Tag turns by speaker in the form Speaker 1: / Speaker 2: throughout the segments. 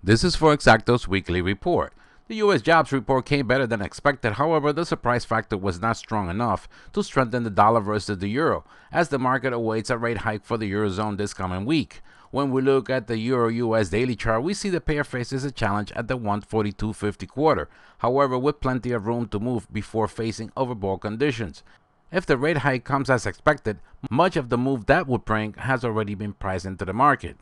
Speaker 1: This is Forexacto's weekly report. The U.S. jobs report came better than expected. However, the surprise factor was not strong enough to strengthen the dollar versus the euro, as the market awaits a rate hike for the eurozone this coming week. When we look at the Euro-US daily chart, we see the pair faces a challenge at the 142.50 quarter, however with plenty of room to move before facing overbought conditions. If the rate hike comes as expected, much of the move that would bring has already been priced into the market.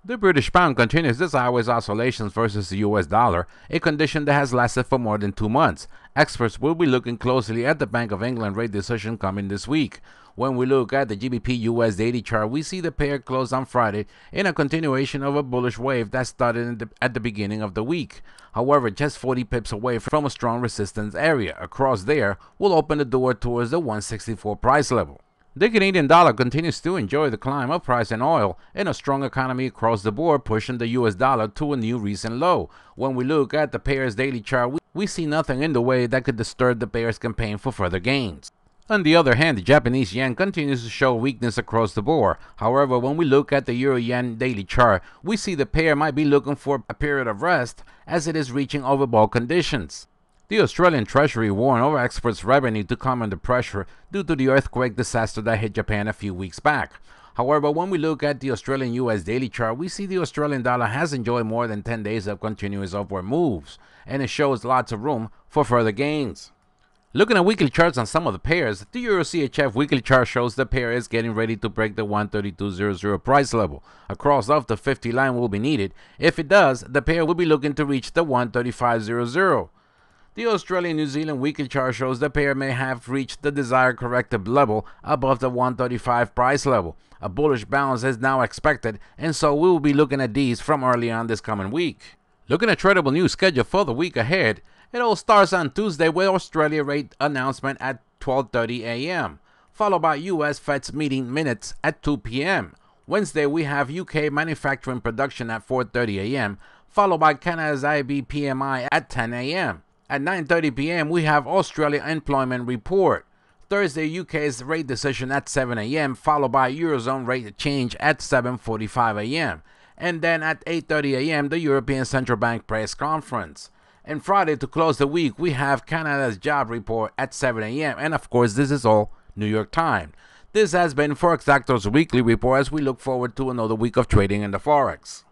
Speaker 1: The British pound continues its sideways oscillations versus the US dollar, a condition that has lasted for more than 2 months. Experts will be looking closely at the Bank of England rate decision coming this week. When we look at the GBP US daily chart, we see the pair close on Friday in a continuation of a bullish wave that started at the beginning of the week. However, just 40 pips away from a strong resistance area across there will open the door towards the 164 price level. The Canadian dollar continues to enjoy the climb of price in oil in a strong economy across the board, pushing the US dollar to a new recent low. When we look at the pair's daily chart, we see nothing in the way that could disturb the pair's campaign for further gains. On the other hand, the Japanese yen continues to show weakness across the board. However, when we look at the euro-yen daily chart, we see the pair might be looking for a period of rest as it is reaching overbought conditions. The Australian Treasury warned over exports revenue to come under pressure due to the earthquake disaster that hit Japan a few weeks back. However, when we look at the Australian US daily chart, we see the Australian dollar has enjoyed more than 10 days of continuous upward moves, and it shows lots of room for further gains. Looking at weekly charts on some of the pairs, the Euro CHF weekly chart shows the pair is getting ready to break the 132.00 price level. A cross off the 50 line will be needed. If it does, the pair will be looking to reach the 135.00. The Australian-New Zealand weekly chart shows the pair may have reached the desired corrective level above the 135 price level. A bullish bounce is now expected, and so we will be looking at these from early on this coming week. Looking at tradable news schedule for the week ahead, it all starts on Tuesday with Australia rate announcement at 12:30 a.m., followed by US Fed's meeting minutes at 2 p.m. Wednesday we have UK manufacturing production at 4:30 a.m., followed by Canada's IB PMI at 10 a.m. At 9:30 p.m., we have Australia employment report. Thursday, UK's rate decision at 7 a.m., followed by Eurozone rate change at 7:45 a.m. And then at 8:30 a.m., the European Central Bank press conference. And Friday, to close the week, we have Canada's job report at 7 a.m. And of course, this is all New York time. This has been Forexacto's weekly report as we look forward to another week of trading in the Forex.